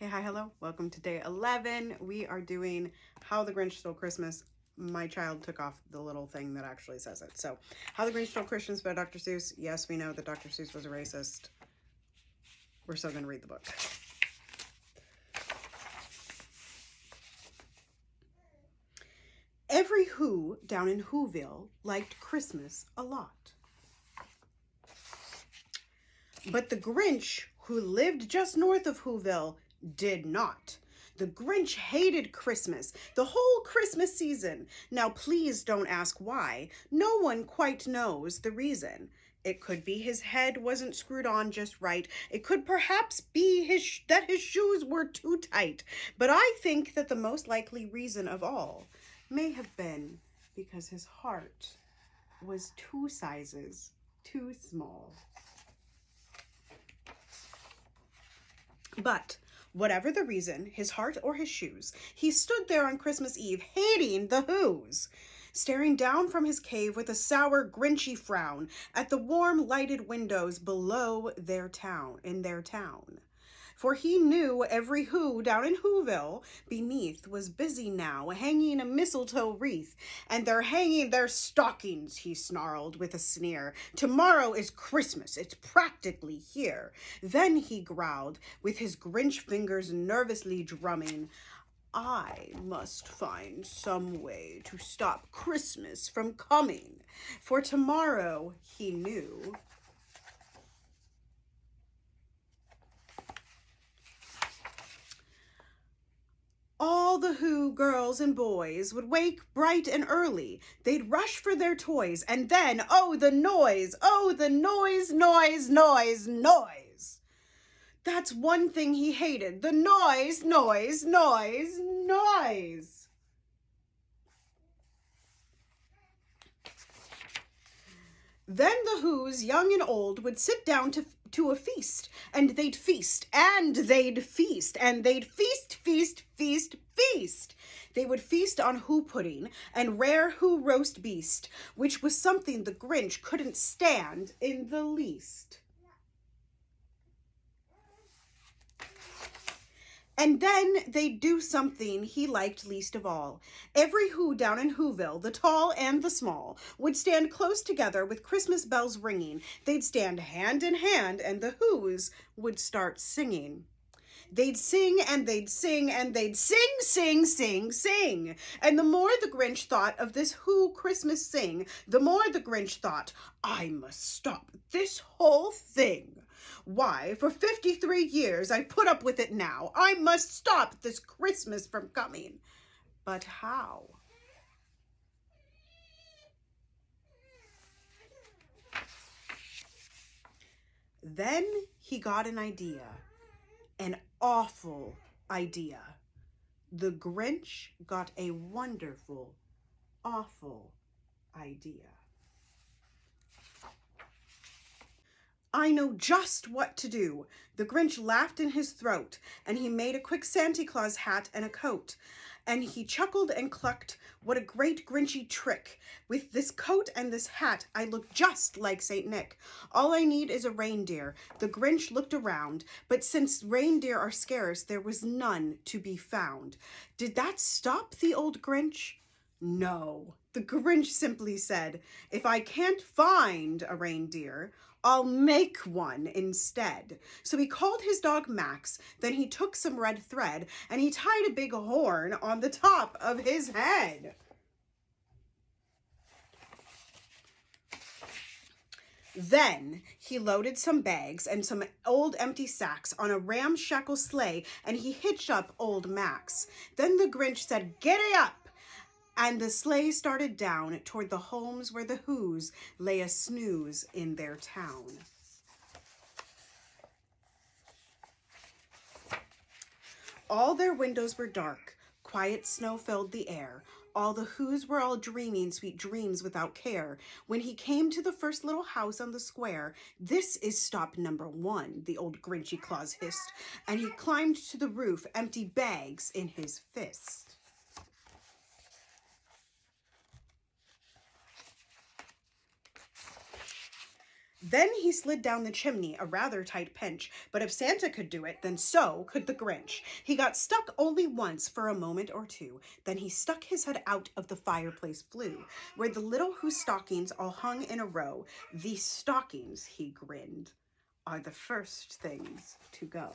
Hey, hi, hello. Welcome to day 11. We are doing How the Grinch Stole Christmas. My child took off the little thing that actually says it. So, How the Grinch Stole Christmas by Dr. Seuss. Yes, we know that Dr. Seuss was a racist. We're still going to read the book. Every Who down in Whoville liked Christmas a lot. But the Grinch, who lived just north of Whoville, did not. The Grinch hated Christmas, the whole Christmas season. Now, please don't ask why. No one quite knows the reason. It could be his head wasn't screwed on just right. It could perhaps be that his shoes were too tight. But I think that the most likely reason of all may have been because his heart was 2 sizes too small. But whatever the reason, his heart or his shoes, he stood there on Christmas Eve hating the Whos, staring down from his cave with a sour, grinchy frown at the warm, lighted windows below their town. For he knew every Who down in Whoville beneath was busy now, hanging a mistletoe wreath. And they're hanging their stockings, he snarled with a sneer. Tomorrow is Christmas, it's practically here. Then he growled, with his Grinch fingers nervously drumming, I must find some way to stop Christmas from coming. For tomorrow, he knew, all the Who girls and boys would wake bright and early. They'd rush for their toys, and then, oh, the noise! Oh, the noise, noise, noise, noise! That's one thing he hated. The noise, noise, noise, noise! Then the Whos, young and old, would sit down to a feast, and they'd feast, and they'd feast, and they'd feast, feast, feast, feast. They would feast on Who pudding and rare Who roast beast, which was something the Grinch couldn't stand in the least. And then they'd do something he liked least of all. Every Who down in Whoville, the tall and the small, would stand close together with Christmas bells ringing. They'd stand hand in hand, and the Whos would start singing. They'd sing and they'd sing and they'd sing, sing, sing, sing. And the more the Grinch thought of this Who Christmas sing, the more the Grinch thought, I must stop this whole thing. Why, for 53 years I've put up with it now. I must stop this Christmas from coming. But how? Then he got an idea. An awful idea. The Grinch got a wonderful, awful idea. I know just what to do. The Grinch laughed in his throat, and he made a quick Santa Claus hat and a coat. And he chuckled and clucked, what a great Grinchy trick. With this coat and this hat, I look just like St. Nick. All I need is a reindeer. The Grinch looked around, but since reindeer are scarce, there was none to be found. Did that stop the old Grinch? No. The Grinch simply said, if I can't find a reindeer, I'll make one instead. So he called his dog Max, then he took some red thread, and he tied a big horn on the top of his head. Then he loaded some bags and some old empty sacks on a ramshackle sleigh, and he hitched up old Max. Then the Grinch said, "Giddy up!" And the sleigh started down toward the homes where the Whos lay a snooze in their town. All their windows were dark. Quiet snow filled the air. All the Whos were all dreaming sweet dreams without care. When he came to the first little house on the square, this is stop number 1, the old Grinchy Claus hissed, and he climbed to the roof, empty bags in his fist. Then he slid down the chimney, a rather tight pinch, but if Santa could do it, then so could the Grinch. He got stuck only once for a moment or two, then he stuck his head out of the fireplace flue, where the little Who stockings all hung in a row. These stockings, he grinned, are the first things to go.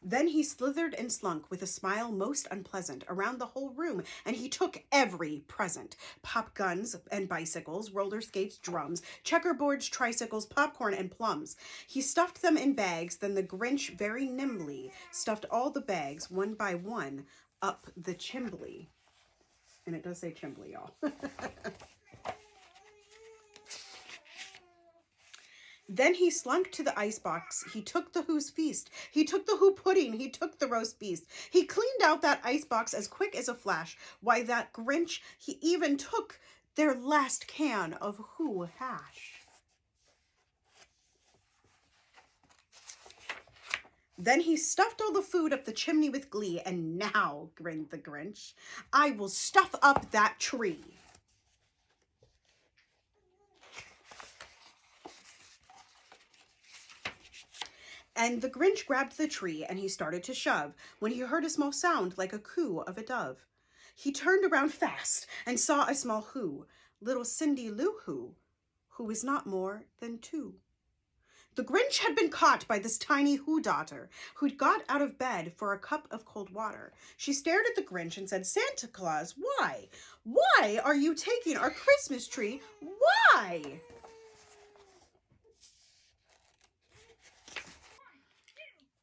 Then he slithered and slunk with a smile most unpleasant around the whole room, and he took every present. Pop guns and bicycles, roller skates, drums, checkerboards, tricycles, popcorn, and plums. He stuffed them in bags, then the Grinch very nimbly stuffed all the bags, one by one, up the chimbley. And it does say chimbley, y'all. Then he slunk to the icebox. He took the Who's feast. He took the Who pudding. He took the roast beast. He cleaned out that icebox as quick as a flash. Why, that Grinch, he even took their last can of Who hash. Then he stuffed all the food up the chimney with glee. And now, grinned the Grinch, I will stuff up that tree. And the Grinch grabbed the tree and he started to shove when he heard a small sound like a coo of a dove. He turned around fast and saw a small Who, little Cindy Lou Who was not more than 2. The Grinch had been caught by this tiny Who daughter, who'd got out of bed for a cup of cold water. She stared at the Grinch and said, Santa Claus, why? Why are you taking our Christmas tree? Why?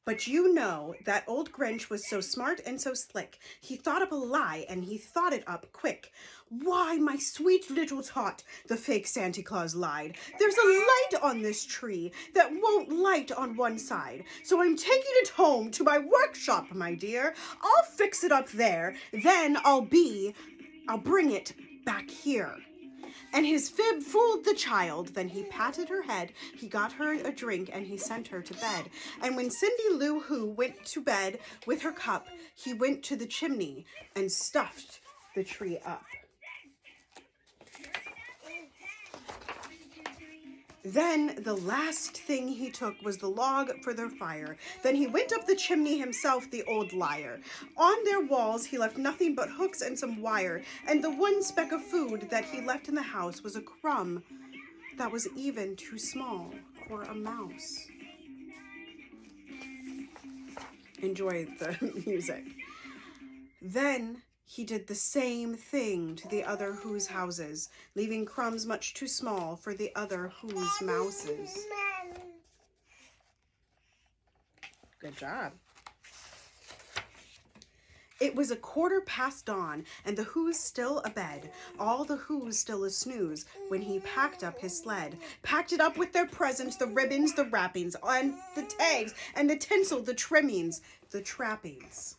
But you know, that old Grinch was so smart and so slick. He thought up a lie, and he thought it up quick. Why, my sweet little tot, the fake Santa Claus lied. There's a light on this tree that won't light on one side. So I'm taking it home to my workshop, my dear. I'll fix it up there. Then I'll bring it back here. And his fib fooled the child. Then he patted her head, he got her a drink, and he sent her to bed. And when Cindy Lou Who went to bed with her cup, he went to the chimney and stuffed the tree up. Then the last thing he took was the log for their fire. Then he went up the chimney himself, the old liar. On their walls he left nothing but hooks and some wire, and the one speck of food that he left in the house was a crumb that was even too small for a mouse. Enjoy the music. Then he did the same thing to the other Who's houses, leaving crumbs much too small for the other Who's mouses. Good job. It was 15:15 dawn, and the Who's still abed, all the Who's still a snooze, when he packed up his sled. Packed it up with their presents, the ribbons, the wrappings, and the tags, and the tinsel, the trimmings, the trappings.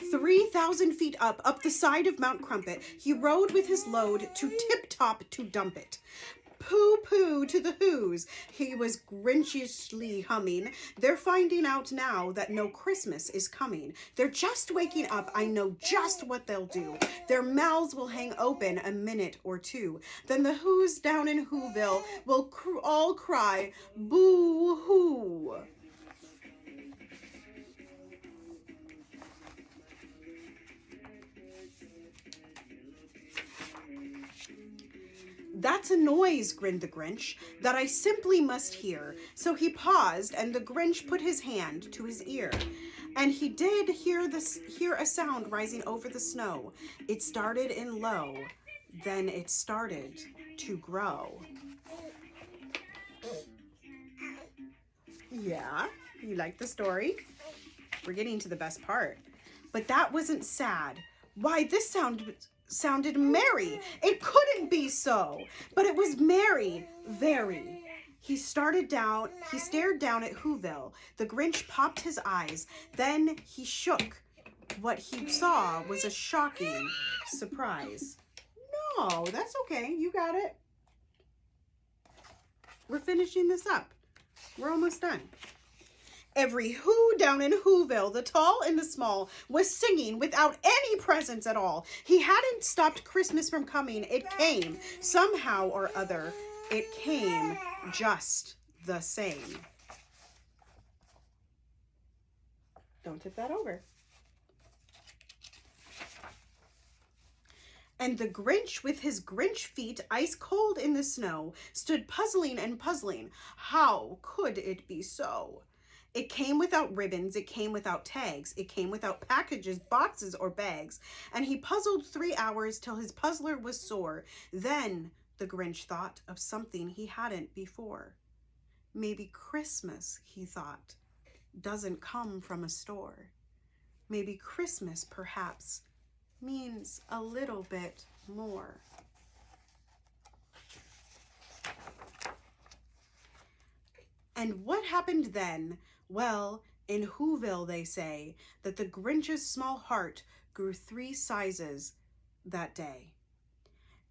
3,000 feet up the side of Mount Crumpet, he rode with his load to Tip-Top to dump it. Pooh-pooh to the Who's, he was grinchishly humming. They're finding out now that no Christmas is coming. They're just waking up, I know just what they'll do. Their mouths will hang open a minute or two. Then the Who's down in Whoville will all cry, boo-hoo. That's a noise, grinned the Grinch, that I simply must hear. So he paused, and the Grinch put his hand to his ear. And he did hear a sound rising over the snow. It started in low, then it started to grow. Yeah, you like the story? We're getting to the best part. But that wasn't sad. Why, this sounded merry. It couldn't be so, but it was merry, very. He stared down at Whoville. The Grinch popped his eyes. Then he shook. What he saw was a shocking surprise. No, that's okay. You got it. We're finishing this up. We're almost done. Every Who down in Whoville, the tall and the small, was singing without any presents at all. He hadn't stopped Christmas from coming. It came, somehow or other. It came just the same. Don't tip that over. And the Grinch, with his Grinch feet ice cold in the snow, stood puzzling and puzzling. How could it be so? It came without ribbons, it came without tags, it came without packages, boxes, or bags. And he puzzled 3 hours till his puzzler was sore. Then the Grinch thought of something he hadn't before. Maybe Christmas, he thought, doesn't come from a store. Maybe Christmas, perhaps, means a little bit more. And what happened then? Well, in Whoville they say that the Grinch's small heart grew 3 sizes that day.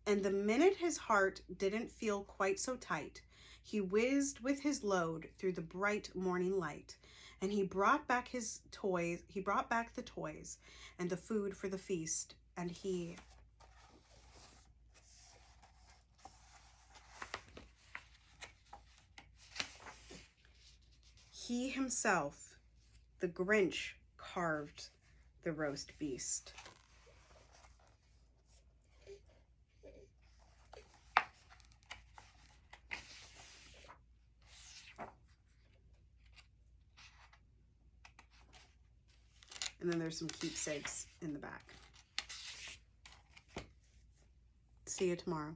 And the minute his heart didn't feel quite so tight, he whizzed with his load through the bright morning light. And he brought back his toys, he brought back the toys and the food for the feast, and he himself, the Grinch, carved the roast beast. And then there's some keepsakes in the back. See you tomorrow.